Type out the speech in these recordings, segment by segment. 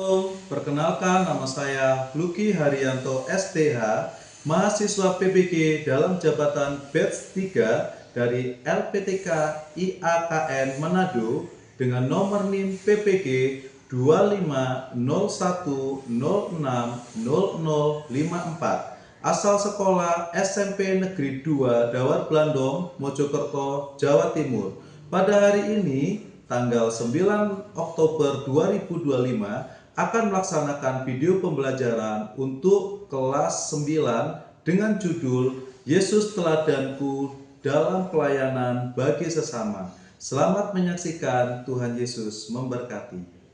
Halo, perkenalkan nama saya Luki Haryanto STH, mahasiswa PPG dalam jabatan batch 3 dari LPTK IAKN Manado dengan nomor NIM PPG 2501060054. Asal sekolah SMP Negeri 2 Dawar Blandong, Mojokerto, Jawa Timur. Pada hari ini, tanggal 9 Oktober 2025, akan melaksanakan video pembelajaran untuk kelas 9 dengan judul Yesus Teladanku dalam Pelayanan bagi Sesama. Selamat menyaksikan, Tuhan Yesus memberkati.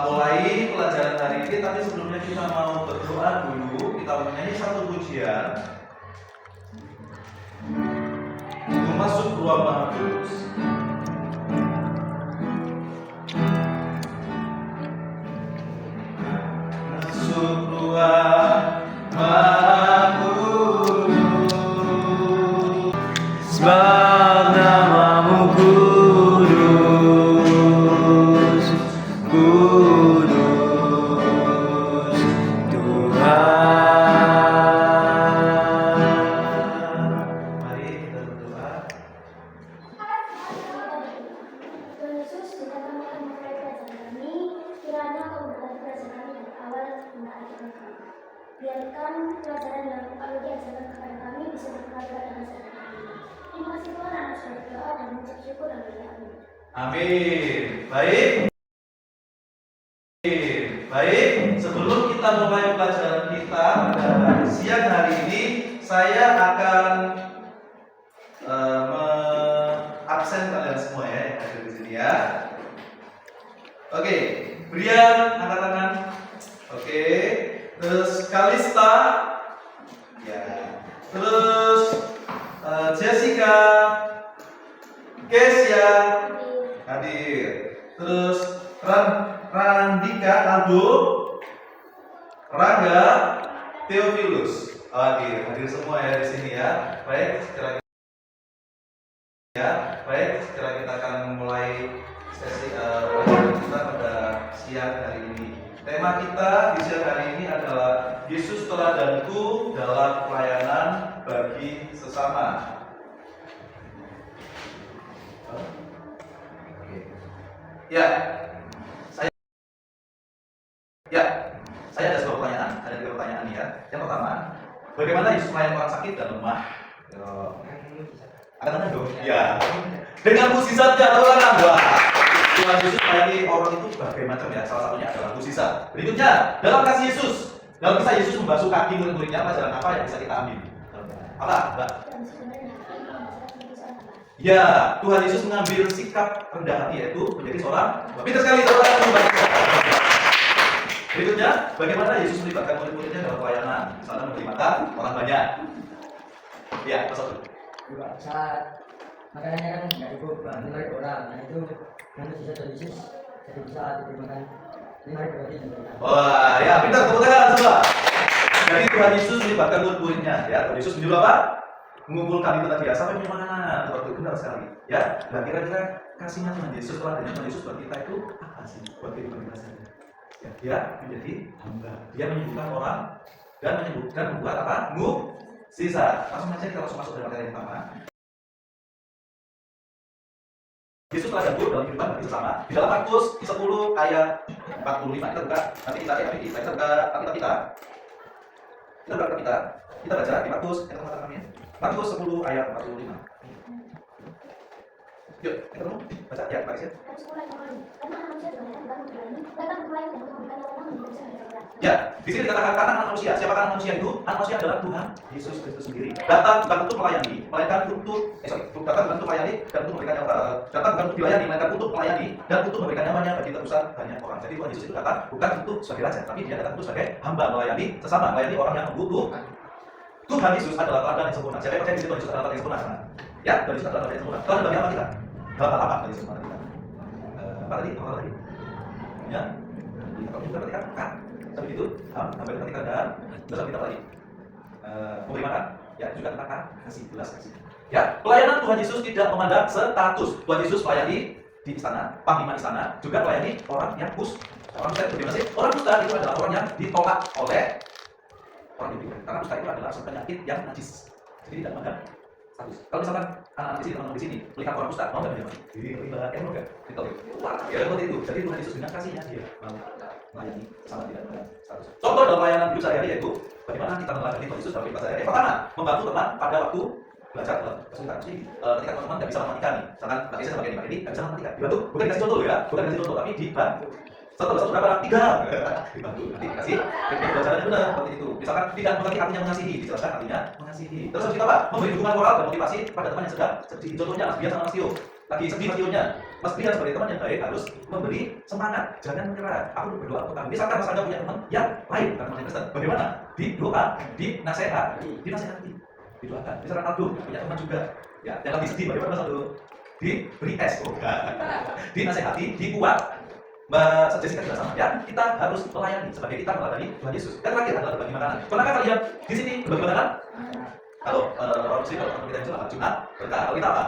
Mulai pelajaran hari ini, tapi sebelumnya kita mau berdoa dulu. Kita menyanyi satu pujian untuk masuk ruang Maha Kudus. Masuk ruang Maha Kudus, sebab namamu kudus, kudus Tuhan. Mari kita berdoa. Tuhan Yesus, kita akan memulai pelajaran kami. Kiranya Kau memberkati pelajaran kami dari awal hingga akhir kami. Biarkan pelajaran yang kami diajarkan kepada kami bisa berpengaruh pada masa depan kami. Terima kasih Tuhan, anak sudah berdoa dan mengucap syukur dan berdoa. Amin. Baik, sebelum kita mulai pelajaran kita pada siang hari ini, saya akan absen kalian semua ya yang ada di sini ya. Oke, Brian angkat tangan. Oke, terus Kalista, ya. Terus Jessica, Kesia hadir. Terus Randika, Aldo, Rangga, Theophilus hadir semua ya di sini ya. Baik, sekarang kita akan mulai sesi pelajaran kita pada siang hari ini. Tema kita di siang hari ini adalah Yesus Teladanku dalam Pelayanan bagi Sesama. Saya ada sebuah pertanyaan, ada 3 pertanyaan ya. Yang pertama, bagaimana Yesus melayani orang sakit dan lemah? Ada mana dong? Ya. Dengan mukjizatnya atau orang wah. Tuhan Yesus melayani orang itu berbagai macam ya. Salah satunya adalah mukjizat. Berikutnya, dalam kasih Yesus, dalam kisah Yesus membasuh kaki murid-muridnya, pelajaran apa yang bisa kita ambil? Apa, Mbak? Ya, Tuhan Yesus mengambil sikap rendah hati, yaitu menjadi seorang pintar sekali seorang pembaca. Berikutnya, bagaimana Yesus melibatkan murid-muridnya dalam pelayanan, misalnya memberi makan orang banyak. Ya, pasal juga saat makanannya kan nggak cukup 5.000 orang, nah itu nanti bisa dari Yesus jadi bisa diberi makan 5.000 roti dan berkat. Wah, ya pintar, tepuk tangan semua. Jadi Tuhan Yesus melibatkan murid-muridnya, ya. Tuhan Yesus menyuruh apa? Mengumpulkan itu tadi ya, sampai punya makanan. Waktu itu benar sekali, ya. Nah, kira-kira kasihnya Tuhan Yesus, teladannya Tuhan Yesus buat kita itu apa sih? Buat kehidupan kita sendiri. Ya, dia menjadi hamba. Dia menyembuhkan orang dan membuat apa? Mukjizat. Langsung saja kita langsung masuk dalam materi yang pertama. Yesus teladanku dalam kehidupan bagi sesama. Di dalam Markus 10 ayat 45 kita buka. Nanti kita buka baca di Markus Markus 10 ayat 45. Yuk, kita mau baca ya, Pak Rizky. Ya, di sini dikatakan karena anak manusia. Siapa anak manusia itu? Anak manusia adalah Tuhan Yesus Kristus sendiri. Datang bukan untuk melayani, melainkan datang bukan untuk melayani dan untuk memberikan datang bukan untuk dilayani, melainkan untuk melayani dan untuk memberikan namanya bagi tebusan banyak orang. Jadi Tuhan Yesus itu datang bukan untuk sebagai raja, tapi dia datang untuk sebagai hamba, melayani sesama, melayani orang yang membutuhkan. Tuhan Yesus adalah teladan yang sempurna. Siapa yang percaya di Tuhan Yesus adalah teladan yang sempurna? Ya, Tuhan Yesus adalah teladan yang sempurna. Teladan bagi apa kita? Dalam hal apa Tuhan Yesus sempurna kita? Apa tadi? Apa tadi? Ya, kalau kita perhatikan kan, seperti itu. Sampai perhatikan dan terus kita lagi. Memberi makan, ya juga tentang kasih, belas kasih. Ya, pelayanan Tuhan Yesus tidak memandang status. Tuhan Yesus melayani di istana, panglima istana, juga melayani orang yang orang kusta itu gimana sih? Orang kusta itu adalah orang yang ditolak oleh orang Yahudi. Karena kusta itu adalah suatu penyakit yang najis. Jadi tidak memandang status. Kalau misalkan anak-anak di sini, teman-teman di sini melihat orang kusta, mau nggak dia? Iya, mau nggak? Gitu. Wah, ya seperti itu. Jadi Tuhan Yesus dengan kasihnya dia mau melayani sama tidak memandang status. Contoh dalam pelayanan hidup sehari-hari yaitu bagaimana kita melayani Tuhan Yesus dalam kehidupan sehari-hari. Pertama, membantu teman pada waktu belajar kesulitan. Jadi ketika teman-teman nggak bisa mematikan nih, misalkan Mbak Isa sama Mbak ini nggak bisa mematikan, dibantu. Bukan dikasih contoh ya, bukan dikasih contoh, tapi dibantu. Satu berapa? 3. Dibantu. Nanti dikasih teknik pelajarannya benar seperti itu. Misalkan tidak mengerti artinya mengasihi, dijelaskan artinya mengasihi. Terus harus kita apa? Memberi dukungan moral dan motivasi pada teman yang sedang seperti contohnya Mas Bian sama Mas Tio. Lagi sedih Mas Tio-nya. Mas Bian sebagai teman yang baik harus memberi semangat, jangan menyerah. Aku berdoa untuk kamu. Misalkan Mas Anda punya teman yang lain, bukan teman yang Kristen. Bagaimana? Didoa, dinasehati, didoakan. Misalkan Aldo punya teman juga, ya, yang lagi sedih. Bagaimana Mas Aldo? Diberi es, dinasehati, dikuat. Mbak Jessica juga sama, ya, kita harus melayani sebagai kita melayani Tuhan Yesus. Dan terakhir adalah berbagi makanan. Pernahkah kalian di sini berbagi makanan? Kalau orang muslim, kalau kita yang Jumat berkah. Kalau kita apa?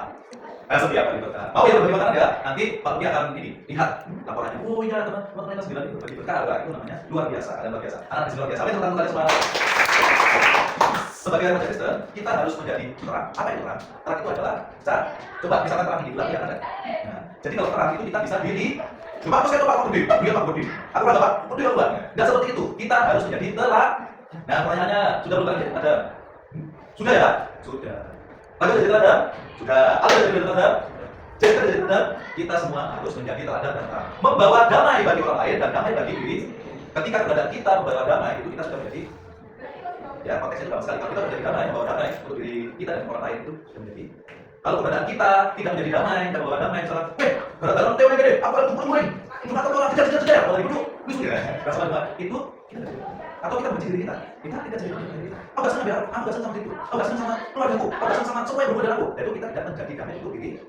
Setiap hari berkah. Mau ya berbagi makanan ya? Nanti Pak Budi akan ini lihat laporannya. Oh iya teman-teman kita 9 itu berbagi berkah. Itu namanya luar biasa, ada luar biasa. Anak di luar biasa. Apa itu tentang semua? Sebagai orang Kristen, kita harus menjadi terang. Apa itu terang? Terang itu adalah cahaya. Coba misalkan terang ini gelap ya ada. Nah, jadi kalau terang itu kita bisa diri. Cuma aku saya Pak Budi, dia Pak Budi. Aku ada Pak Budi Pak. Tidak seperti itu. Kita harus menjadi terang. Nah, pertanyaannya sudah belum ada? Sudah ya? Sudah. Lalu jadi teladan? Sudah. Ada jadi teladan? Jadi teladan. Kita semua harus menjadi teladan dan terang. Membawa damai bagi orang lain dan damai bagi diri. Ketika keberadaan kita membawa damai itu kita sudah menjadi. Ya, konteksnya juga sekali. Kalau kita menjadi damai, membawa damai untuk diri kita dan orang lain itu sudah menjadi. Kalau keberadaan kita tidak menjadi damai dan membawa damai, misalnya, gara-gara Teo ini gede, apa itu kumpulin? Cuma kata orang kejar, kalau itu, itu kita atau kita benci diri kita tidak jadi diri kita. Aku gak senang biar aku gak senang sama itu, aku gak senang sama keluargaku, aku gak senang sama semua yang berhubungan dengan aku. Itu kita tidak menjadi damai untuk diri kita.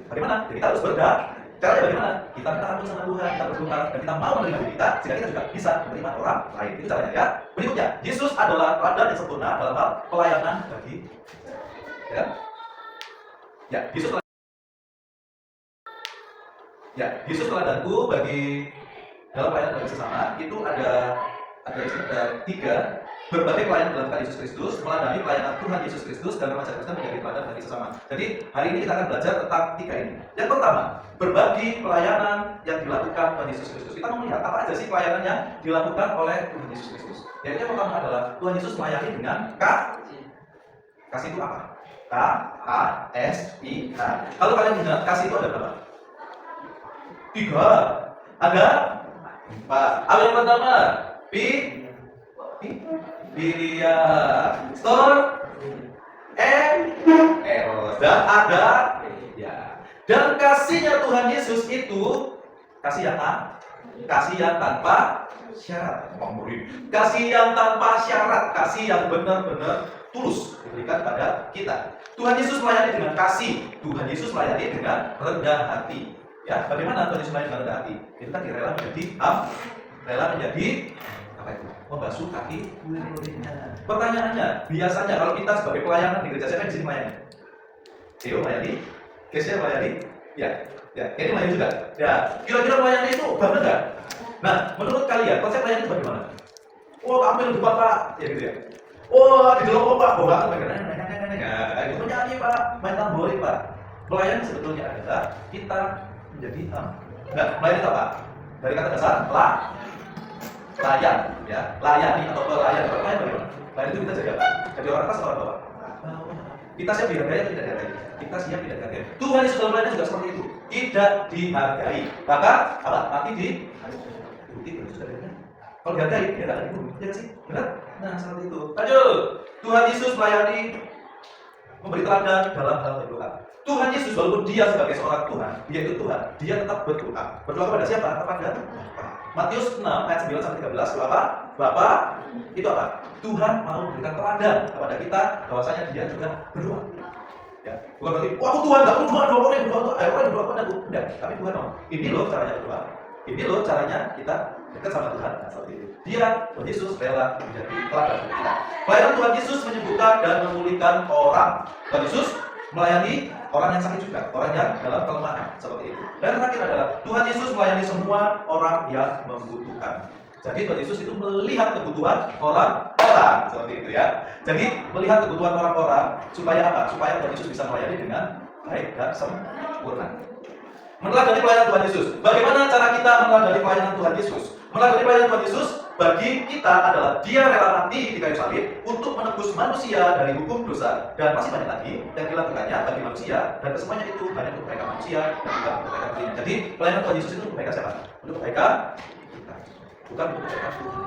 Bagaimana? Jadi kita harus berdoa. Caranya bagaimana? Kita minta ampun sama Tuhan, kita berdoa dan kita mau menerima diri kita, sehingga kita juga bisa menerima orang lain. Itu caranya ya. Berikutnya, Yesus adalah teladan yang sempurna dalam hal pelayanan bagi Yesus teladanku bagi dalam pelayanan bagi sesama itu ada 3 berbagai pelayanan dalam Yesus Kristus, meladani pelayanan Tuhan Yesus Kristus dan remaja Kristen menjadi teladan bagi sesama. Jadi hari ini kita akan belajar tentang 3 ini. Yang pertama, berbagi pelayanan yang dilakukan Tuhan Yesus Kristus. Kita mau melihat apa aja sih pelayanan yang dilakukan oleh Tuhan Yesus Kristus. Yang pertama adalah Tuhan Yesus melayani dengan kasih. Kasih itu apa? K-A-S-I-H. Kalau kalian ingat kasih itu ada berapa? 3. Ada 4. Apa yang pertama? Filia. Store. Eros. Dan ada ya. Dan kasihnya Tuhan Yesus itu kasih yang apa? Kasih yang tanpa syarat. Kasih yang tanpa syarat. Kasih yang benar-benar tulus diberikan pada kita. Tuhan Yesus melayani dengan kasih. Tuhan Yesus melayani dengan rendah hati. Ya, bagaimana Tuhan Yesus melayani dengan rendah hati? Itu kan rela menjadi apa itu? Membasuh kaki murid-muridnya. Pertanyaannya, biasanya kalau kita sebagai pelayanan di gereja, siapa yang di sini melayani? Theo melayani, Kesia melayani, ya, ini melayani juga. Ya, kira-kira melayani itu benar nggak? Nah, menurut kalian konsep melayani itu bagaimana? Oh, ambil di Pak, ya gitu ya. Oh, di dalam Pak, bawa banget itu nyanyi Pak, main tamborin Pak. Melayani sebetulnya adalah kita menjadi melayani itu apa? Dari kata dasar layan, ya, layani atau pelayan. Pelayan bagaimana? Layan itu kita jadi apa? Jadi orang atas atau orang bawah? Kita siap dihargai atau tidak dihargai? Kita siap tidak dihargai. Tuhan Yesus dalam pelayanan juga seperti itu. Tidak dihargai. Bahkan apa? Mati di itu sudah dihargai. Kalau dihargai, dia tidak akan dibunuh. Ya nggak sih? Benar? Nah, seperti itu. Lanjut. Tuhan Yesus melayani, memberi teladan dalam hal berdoa. Tuhan Yesus walaupun dia sebagai seorang Tuhan, dia itu Tuhan, dia tetap berdoa. Berdoa kepada siapa? Kepada Bapa. Matius 6 ayat 9 sampai 13 itu apa? Bapak itu apa? Tuhan mau memberikan teladan kepada kita bahwasanya Dia juga berdoa. Ya, bukan berarti, wah aku Tuhan, gak perlu doa orang yang berdoa, orang yang berdoa padaku. Enggak, tapi Tuhan mau. Ini loh caranya berdoa. Ini loh caranya kita dekat sama Tuhan. Nah, seperti itu. Dia, Tuhan Yesus rela menjadi teladan bagi kita. Pelayanan Tuhan Yesus menyembuhkan dan memulihkan orang. Tuhan Yesus melayani orang yang sakit juga, orang yang dalam kelemahan seperti itu. Dan terakhir adalah Tuhan Yesus melayani semua orang yang membutuhkan. Jadi Tuhan Yesus itu melihat kebutuhan orang-orang seperti itu ya. Jadi melihat kebutuhan orang-orang supaya apa? Supaya Tuhan Yesus bisa melayani dengan baik dan sempurna. Meneladani pelayanan Tuhan Yesus. Bagaimana cara kita meneladani pelayanan Tuhan Yesus? Meneladani pelayanan Tuhan Yesus bagi kita adalah Dia rela mati di kayu salib untuk menebus manusia dari hukum dosa. Dan masih banyak lagi yang dilakukannya bagi manusia, dan kesemuanya itu banyak untuk kebaikan manusia dan juga untuk kebaikan dirinya. Jadi pelayanan Tuhan Yesus itu untuk kebaikan siapa? Untuk kebaikan kita, bukan untuk kebaikan Tuhan.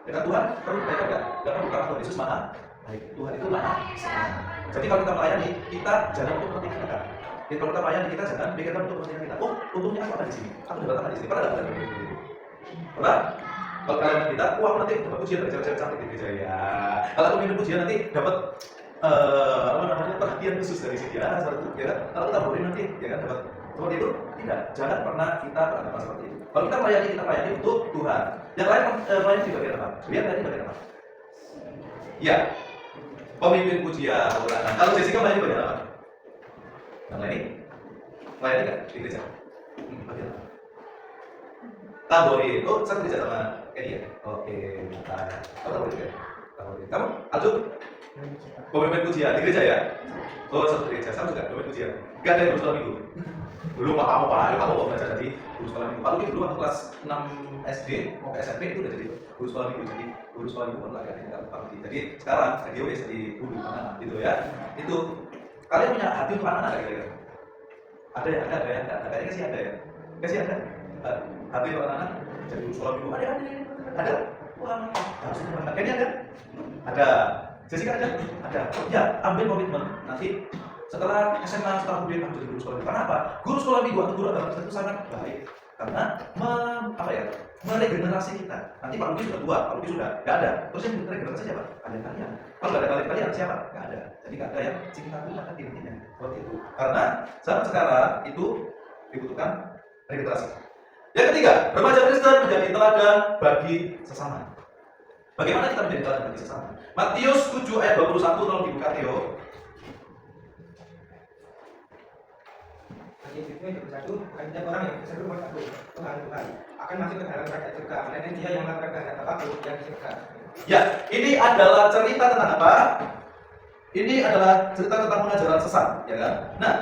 Kebaikan Tuhan perlu kebaikan enggak? Karena bukan Tuhan Yesus mana? Baik, Tuhan itu mana? Jadi kalau kita melayani, kita jangan untuk kepentingan kita. Jadi kalau kita melayani, kita jangan pikirkan untuk kepentingan kita. Oh, untungnya aku ada di sini. Aku dapat di sini. Pernah dapat di sini? Pernah? Kalau kalian kita, wah nanti dapat pujian dari cewek-cewek cantik di gereja ya. Kalau aku minum pujian nanti dapat apa namanya perhatian khusus dari sini ya, seperti itu. Ya kan? Kalau kita boleh nanti, ya kan dapat seperti itu. Tidak, jangan pernah kita beranggapan seperti itu. Kalau kita melayani untuk Tuhan. Yang lain melayani di bagian apa? Lihat tadi bagian apa? Ya, pemimpin pujian. Kalau Jessica melayani bagian apa? Yang lain? Melayani nggak di gereja? Bagian apa? Tamborin. Oh, satu gereja sama Kenny ya? Oke, tanya. Kamu tamborin juga? Tamborin. Kamu? Aldo? Pemimpin pujian di gereja ya? Oh, satu gereja. Sama juga pemimpin pujian. Gak ada yang guru sekolah minggu. Dulu kamu mau belajar jadi guru sekolah minggu. Kalau dulu waktu kelas 6 SD mau ke SMP itu udah jadi guru sekolah minggu. Jadi guru sekolah minggu pun lagi ada pagi. Jadi sekarang dia wes jadi guru anak gitu ya. Itu kalian punya hati untuk anak nggak kira-kira? Ada ya? Kayaknya sih ada ya. Kayaknya sih ada. Hati untuk anak jadi guru sekolah minggu. Ada. Wah, harus diperhatikan. Kayaknya ada. Ada. Jessica ada. Ya, ambil komitmen nanti. Setelah SMA, setelah kemudian aku jadi guru sekolah minggu. Karena apa? Guru sekolah minggu atau guru agama Kristen itu sangat baik karena meregenerasi kita. Nanti Pak Luki sudah tua, Pak Luki sudah nggak ada. Terus yang meregenerasi siapa? Kalian. Kalau nggak ada kalian siapa? Nggak ada. Jadi nggak ada yang cinta Tuhan kan intinya seperti itu. Karena zaman sekarang itu dibutuhkan regenerasi. Yang ketiga, remaja Kristen menjadi teladan bagi sesama. Bagaimana kita menjadi teladan bagi sesama? Matius 7 ayat 21 tolong dibuka Theo. Yesus itu bersatu, bukan setiap orang yang bersatu bersatu Tuhan akan masuk ke dalam kerajaan surga. Melainkan dia yang melakukan kehendak Bapa yang di surga. Ya, ini adalah cerita tentang apa? Ini adalah cerita tentang pengajaran sesat, ya kan? Nah,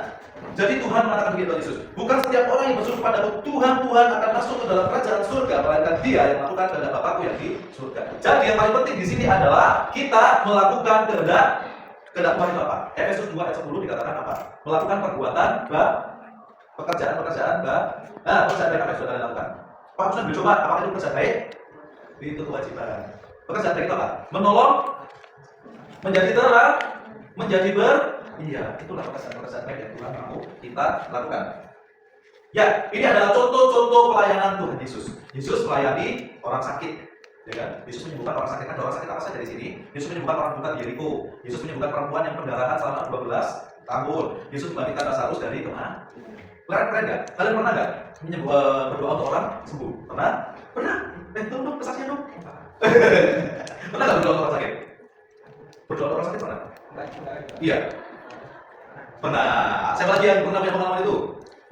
jadi Tuhan mengatakan begitu Yesus. Bukan setiap orang yang berseru padaku Tuhan akan masuk ke dalam kerajaan surga, melainkan dia yang melakukan kehendak Bapakku yang di surga. Jadi yang paling penting di sini adalah kita melakukan kehendak Tuhan itu apa? Efesus 2 ayat 10 dikatakan apa? Melakukan perbuatan pekerjaan baik apa yang sudah lakukan? Pak Ustaz bercoba, apakah itu pekerjaan baik? Itu kewajiban. Pekerjaan baik itu apa? Menolong, menjadi terang, menjadi itulah pekerjaan baik yang Tuhan mau kita lakukan. Ya, ini adalah contoh-contoh pelayanan Tuhan Yesus. Yesus melayani orang sakit, ya kan? Yesus menyembuhkan orang sakit. Ada orang sakit apa saja di sini? Yesus menyembuhkan orang buta di Yeriko. Yesus menyembuhkan perempuan yang pendarahan selama 12 tahun. Yesus membangkitkan Lazarus dari kemana? Keren nggak? Kalian pernah nggak berdoa untuk orang sembuh? Pernah? Tolong dong, kesaksian dong. Pernah nggak berdoa untuk orang sakit? Berdoa untuk orang sakit pernah? Iya. Pernah. Siapa lagi yang pernah punya pengalaman itu?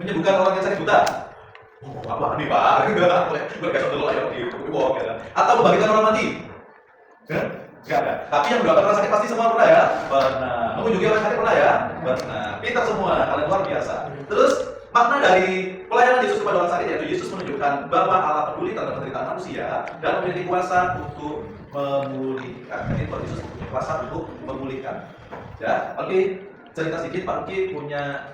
Menyembuhkan orang yang sakit buta? Apa nih Pak? Berkasih dulu aja di walk ya. Atau membagikan orang mati? Enggak ada. Tapi yang berdoakan orang sakit pasti semua pernah ya? Pernah. Mengunjungi orang sakit pernah ya? Pernah. Pintar semua, kalian luar biasa. Terus makna dari pelayanan Yesus kepada orang sakit yaitu Yesus menunjukkan bahwa Allah peduli terhadap penderitaan manusia dan memiliki kuasa untuk memulihkan. Jadi Tuhan Yesus punya kuasa untuk memulihkan. Ya, oke. Cerita sedikit, Pak Luki punya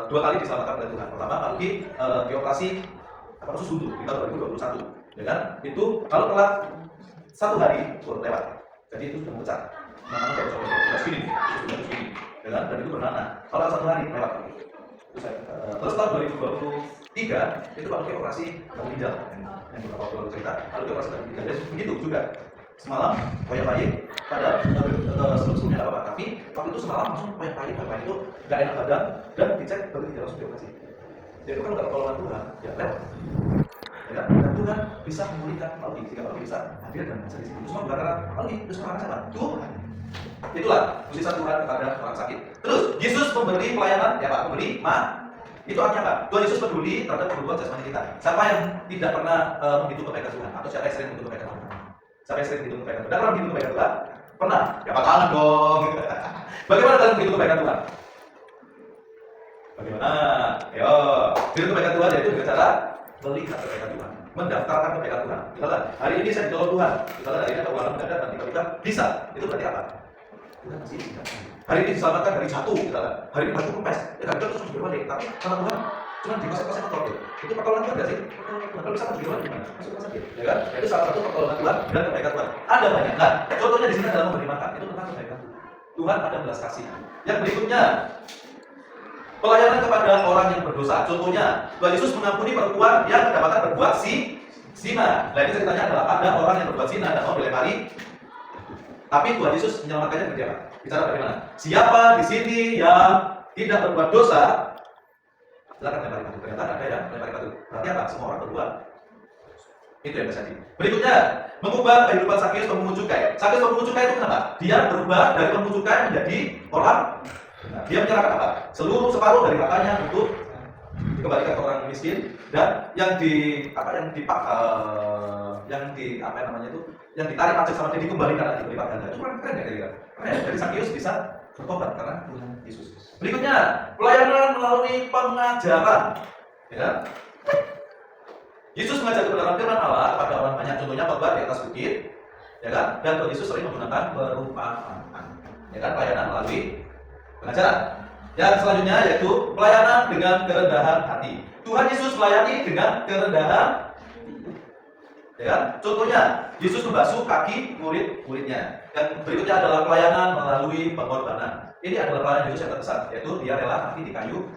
2 kali diselamatkan oleh Tuhan. Pertama, Pak Luki dioperasi usus buntu di tahun 2021, ya kan? Itu kalau telat 1 hari lewat, jadi itu sudah memecah. Namanya sudah segini, ya kan? Dan itu bernanah. Kalau 1 hari lewat, Terus tahun 2023 itu pakai operasi batu ginjal yang beberapa waktu lalu cerita. Lalu operasi batu ginjal. Jadi begitu juga. Semalam payah-payah, padahal sebelumnya tidak apa-apa. Tapi waktu itu semalam langsung payah-payah itu nggak enak badan dan dicek batu ginjal langsung dioperasi. Jadi kalau nggak pertolongan Tuhan, ya lewat. Ya kan? Dan Tuhan bisa memulihkan Alki, jika Alki bisa hadir dan bisa di sini. Itu semua bukan karena Alki, itu semua karena siapa? Tuhan. Itulah mujizat Tuhan kepada orang sakit. Terus Yesus memberi pelayanan, ya Pak, memberi itu artinya apa? Tuhan Yesus peduli terhadap kebutuhan jasmani kita. Siapa yang tidak pernah menghitung kebaikan Tuhan? Atau siapa yang sering menghitung kebaikan Tuhan? Siapa yang sering menghitung kebaikan Tuhan? Tidak pernah menghitung kebaikan Tuhan? Pernah? Ya Pak, tangan dong. Bagaimana dalam menghitung kebaikan Tuhan? Bagaimana? Ayo, menghitung kebaikan Tuhan yaitu dengan cara melihat kebaikan Tuhan, mendaftarkan kebaikan Tuhan. Misalnya, hari ini saya ditolong Tuhan. Misalnya hari ini ada keuangan mendadak dan tiba-tiba bisa. Itu berarti apa? Tuhan masih bisa. Hari ini diselamatkan dari jatuh, misalnya. Hari ini baju kempes, ya kan kita terus berbalik. Tapi sama Tuhan, cuma di konsep-konsep kontrol. Itu pertolongan Tuhan nggak sih? Kalau bisa masuk gimana? Masuk rumah sakit, ya kan? Itu salah satu pertolongan Tuhan dan kebaikan Tuhan. Ada banyak. Nah, contohnya di sini adalah memberi makan. Itu tentang kebaikan Tuhan. Tuhan ada belas kasih. Yang berikutnya, pelayanan kepada orang yang berdosa. Contohnya, Tuhan Yesus mengampuni perempuan yang kedapatan berbuat zina. Nah, ini ceritanya adalah ada orang yang berbuat zina dan mau dilempari. Tapi Tuhan Yesus menyelamatkannya dengan apa? Bicara bagaimana? Siapa di sini yang tidak berbuat dosa, silakan lempari batu. Ternyata ada yang lempari batu. Berarti apa? Semua orang berbuat. Itu yang terjadi. Berikutnya, mengubah kehidupan Sakeus pemungut cukai. Sakeus pemungut cukai itu kenapa? Dia berubah dari pemungut cukai menjadi orang. Nah, dia menyerahkan apa? Separuh dari hartanya untuk dikembalikan ke orang miskin dan yang ditarik pajak sama dia dikembalikan lagi berlipat ganda. Itu keren ya kira-kira. Keren. Jadi Sakeus bisa bertobat karena Tuhan Yesus. Berikutnya, pelayanan melalui pengajaran. Ya. Yesus mengajar kebenaran firman Allah kepada orang banyak. Contohnya khotbah di atas bukit, ya kan? Dan Tuhan Yesus sering menggunakan perumpamaan. Ya kan? Pelayanan melalui pengajaran. Yang selanjutnya yaitu pelayanan dengan kerendahan hati. Tuhan Yesus melayani dengan kerendahan hati. Ya kan? Contohnya, Yesus membasuh kaki murid-muridnya. Dan berikutnya adalah pelayanan melalui pengorbanan. Ini adalah pelayanan Yesus yang terbesar, yaitu dia rela mati di kayu.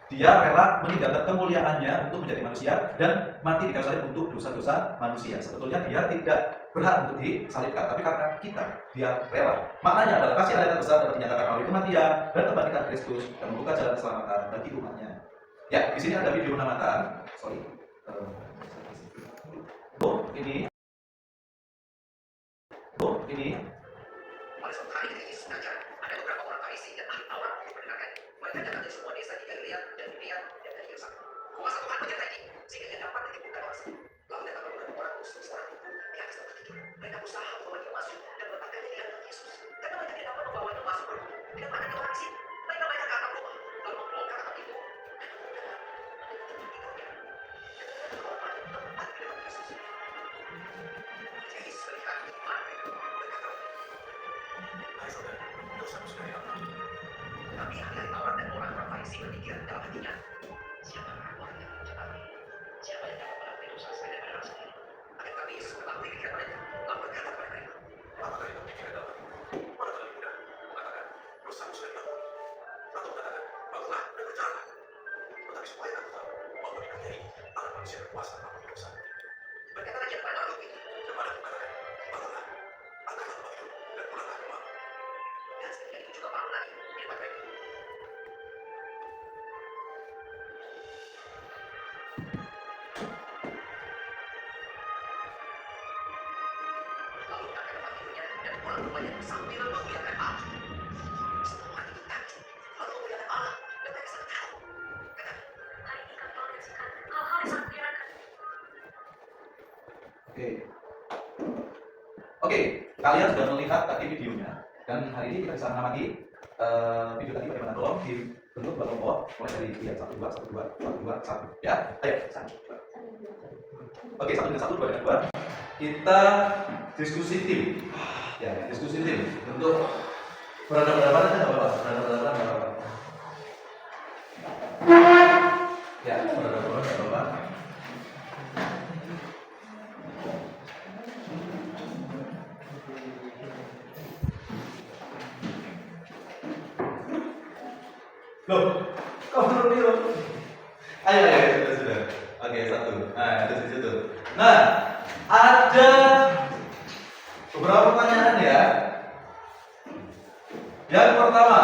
Dia rela meninggalkan kemuliaannya untuk menjadi manusia dan mati di kayu salib untuk dosa-dosa manusia. Sebetulnya dia tidak berhak untuk disalibkan, tapi karena kita, dia rela. Maknanya adalah kasih Allah yang terbesar dapat dinyatakan melalui kematian dan kebangkitan Kristus dan membuka jalan keselamatan bagi umatnya. Ya, di sini ada video penamatan. Ini. Pada suatu hari ketika Yesus mengajar, ada beberapa orang Farisi dan ahli Taurat yang mendengarkan. Mereka datang dari semua desa di Galilea dan Yudea dan dari Yerusalem. Kuasa Tuhan menyertai sehingga ia dapat menyembuhkan orang sakit. Lalu datang beberapa orang khusus orang itu di atas tempat tidur. Mereka berusaha membawa dia masuk dan meletakkannya di hadapan Yesus. Karena mereka tidak dapat membawanya masuk berburu. Tidak makan orang di sini. Mereka ke atap rumah, lalu membongkar atap itu dan membuka tidurnya. Korban tepat di depan Yesus. Ketika Yesus melihat iman mereka, berkata, "Hai saudara, dosamu sudah diampuni." Tapi ahli Taurat dan orang-orang Farisi berpikir dalam hatinya, siapa orang yang menjadi? Siapa yang dapat mengampuni dosa saya dan anak sendiri? Akan tapi Yesus berbakti kepada mereka, lalu berkata kepada mereka, apakah itu pikiran dalam hatimu? Mana paling mudah mengatakan dosamu sudah diampuni, atau mengatakan bangunlah dan berjalanlah? Tetapi supaya kamu tahu bahwa di dunia ini anak manusia berkuasa mengampuni dosa. Berkata lagi kepada makhluk itu, kepada mengatakan bangunlah, angkatlah rumah itu dan pulanglah ke rumahmu. Dan seketika itu juga bangun lagi di depan mereka. Lalu dia akan tempat tidurnya dan pulang ke rumahnya sambil memuliakan Allah. Semua orang itu takjub, lalu memuliakan Allah dan mereka sangat tahu. Kata, hari ini kami menyaksikan hal-hal yang sangat menyenangkan. Oke, kalian sudah melihat tadi videonya dan hari ini kita bisa mengamati video tadi bagaimana. Tolong dibentuk dua kelompok mulai dari 1, 2, 1 ya. Ayo 1, 2. Oke, 1 dengan 1, 2 dengan 2. Kita diskusi tim. Ya, diskusi tim untuk berhadapan-hadapan aja nggak apa-apa. Berhadapan-hadapan nggak apa-apa. Ya, berhadapan-hadapan nggak apa-apa. Loh, Kamu dulu. Ayo, sudah. Oke, satu. Nah, itu di situ. Nah, ada beberapa pertanyaan ya. Yang pertama,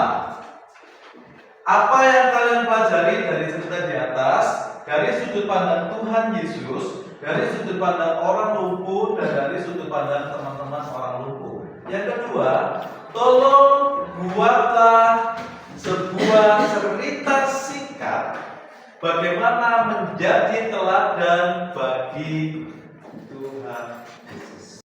apa yang kalian pelajari dari cerita di atas, dari sudut pandang Tuhan Yesus, dari sudut pandang orang lumpuh, dan dari sudut pandang teman-teman orang lumpuh? Yang kedua, tolong buatlah sebuah cerita singkat bagaimana menjadi teladan bagi Tuhan Yesus.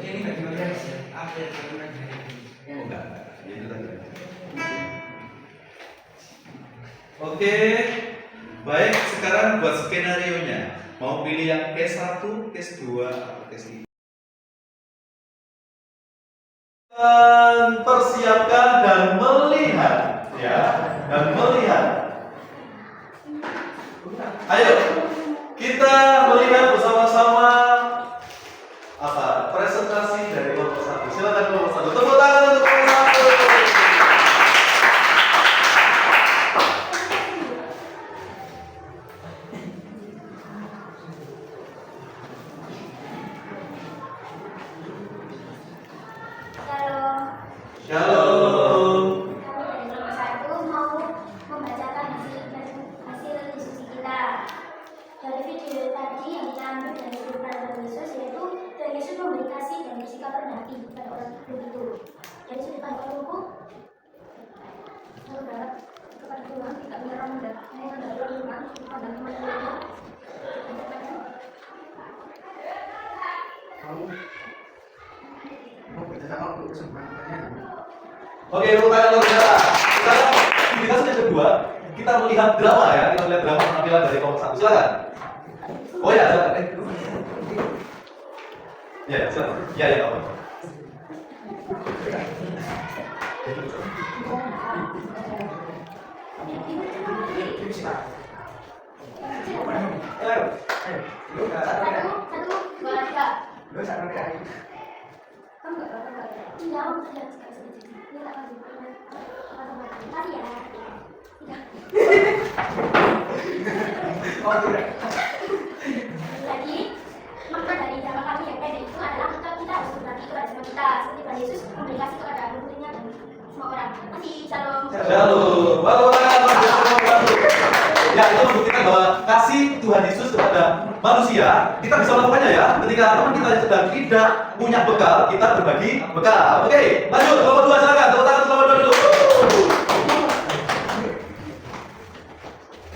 Ini bagi kalian apa yang kalian pelajari? Enggak. Itu tadi. Oke. Baik, sekarang buat skenario-nya. Mau pilih yang case 1, case 2, atau case 3? Persiapkan dan melihat, ya, dan melihat. Ayo, kita melihat bersama-sama apa presentasi dari kelompok 1. Silakan kelompok 1. Tepuk tangan untuk kelompok 1. Shalom. Shalom. Kami dari kelompok 1 mau membacakan hasil diskusi kita. Dari video tadi yang kita ambil dari firman Tuhan Yesus, yaitu Tuhan Yesus memberi kasih dan bersikap rendah hati kepada orang lumpuh itu. Dari sudut pandang orang lumpuh, lalu berharap kepada Tuhan, tidak menyerah mudah, menghadapi Tuhan, pandang teman-temannya. Mau kerjasama untuk kesempatannya. Oke, tepuk tangan luar biasa. Sekarang aktivitas yang kedua, kita melihat drama ya. Kita melihat drama penampilan dari kelompok 1. Silakan. Oh ya, silakan. Ya, silakan. Ya, apa? Satu, dua, tiga. Lu sama kayak Kamu nggak apa-apa nggak? Iya, aku sudah sekali. Ini tak kasih. Kasih ya. Tidak. oh tidak. Lagi, makna dari drama kami yang pendek itu adalah kita harus berbagi kepada semua kita, seperti Tuhan Yesus memberi kasih kepada muridnya dan semua orang. Masih shalom. Shalom. Tepuk tangan luar biasa kelompok 1. Ya, itu membuktikan bahwa kasih Tuhan Yesus kepada manusia kita bisa melakukannya ya. Ketika teman kita yang sedang tidak punya bekal, kita berbagi bekal. Oke, lanjut kelompok 2 silakan. Tepuk tangan kelompok 2 dulu.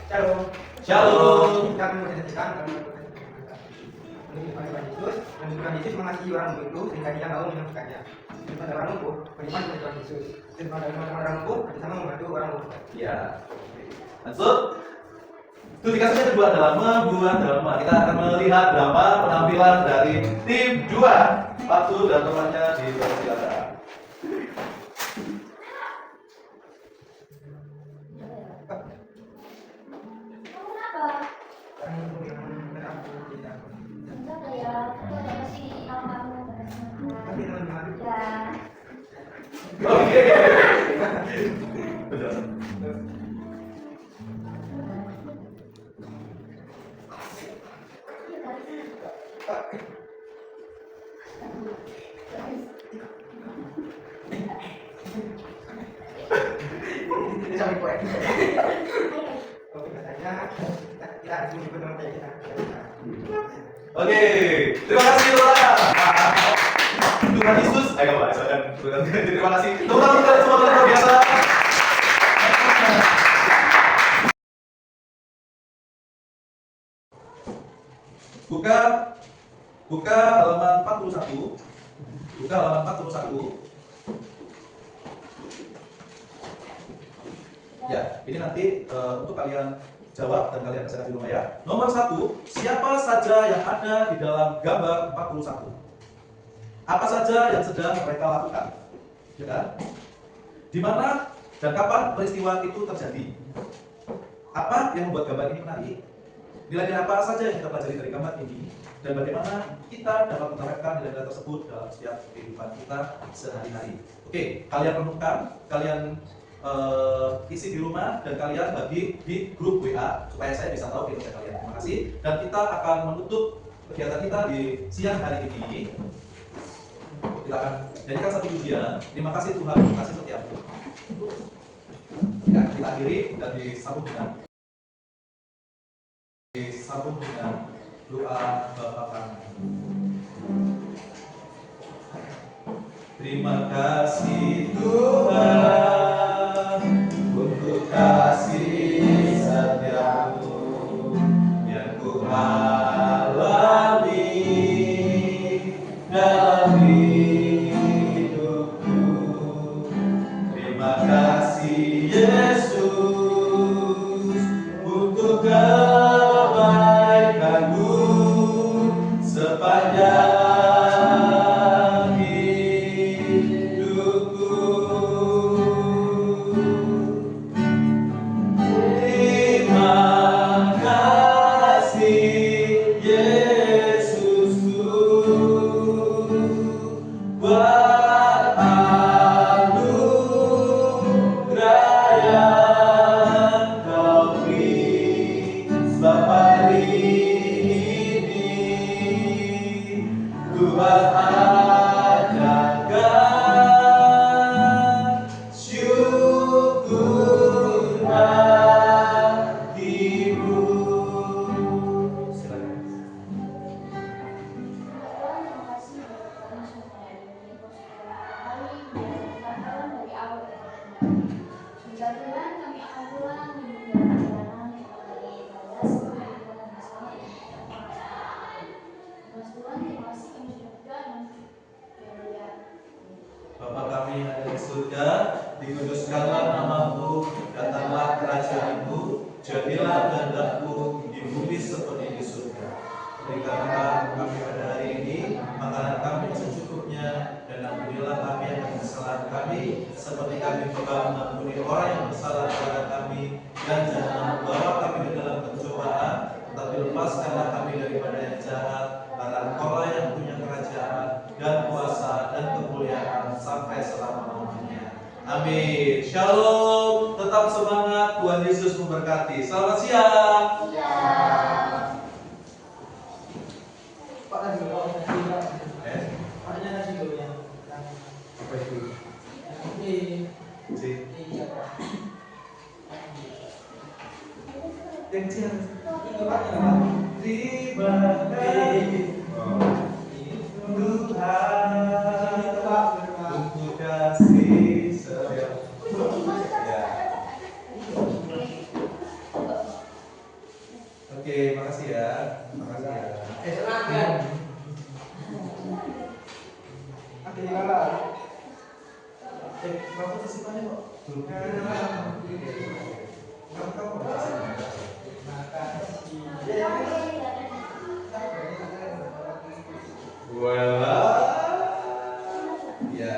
Shalom. Shalom. Kami mau ceritakan di depan Yesus, dan Tuhan Yesus mengasihi orang lumpuh itu sehingga dia mau menyembuhkannya. Di depan orang lumpuh, beriman kepada Tuhan Yesus. Di depan orang lumpuh, bersama membantu orang lumpuh. Ya. Lanjut. Tugas yang kedua adalah membuat drama. Kita akan melihat drama penampilan dari tim 2. Waktu dan temannya dipersilakan. Kamu kenapa? Orang lumpuh yang merampok tidak. Enggak kayak aku udah kasih nama kamu pada Tapi teman-teman, ya. Oke. Betul. ini sampai poin. Ayo. Oke, katanya kita harus menyebut nama kita. Oke, terima kasih Laura. Tuhan Yesus, ayo Pak, terima kasih. Teman-teman kalian semua luar biasa. Buka halaman 41. Buka halaman 41. Ya, ini nanti untuk kalian jawab dan kalian bisa di rumah ya. Nomor 1, siapa saja yang ada di dalam gambar 41? Apa saja yang sedang mereka lakukan? Ya kan? Di mana dan kapan peristiwa itu terjadi? Apa yang membuat gambar ini menarik? Nilai-nilai apa saja yang kita pelajari dari gambar ini? Dan bagaimana kita dapat menerapkan nilai-nilai tersebut dalam setiap kehidupan kita sehari-hari? Oke, kalian renungkan, kalian isi di rumah dan kalian bagi di grup WA supaya saya bisa tahu kinerja kalian. Terima kasih. Dan kita akan menutup kegiatan kita di siang hari ini. Kita akan jadikan satu pujian. Terima kasih Tuhan, terima kasih setiapmu. Ya, kita akhiri dan disambung dengan doa Bapa kami. Terima kasih Tuhan untuk kasih setiamu yang ku alami dalam hidupku. Terima kasih Yesus untuk kebaikanmu sepanjang Bapa kami yang ada di surga, dikuduskanlah namamu, datanglah kerajaanmu, jadilah kehendak-Mu di bumi seperti di surga. Berikanlah kami pada hari ini makanan kami secukupnya, dan ampunilah kami akan kesalahan kami, seperti kami juga mengampuni orang yang bersalah kepada kami, dan jangan membawa kami ke dalam pencobaan, tetapi lepaskanlah kami daripada yang jahat, karena Engkaulah yang punya kerajaan dan kuasa dan kemuliaan sampai selama-lamanya. Amin. Shalom. Tetap semangat. Tuhan Yesus memberkati. Selamat siang. Pak tadi kalau nasi enggak, Apa nasi dulu yang itu? ini C. Pak. Yang C. Ini Pak yang apa? Terima kasih Tuhan untuk kasih setia. Ya. Oke, makasih ya. Makasih ya. Silakan. kehilangan. Berapa tisipannya kok? Wah, ya.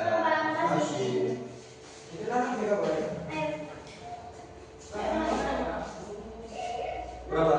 Berapa?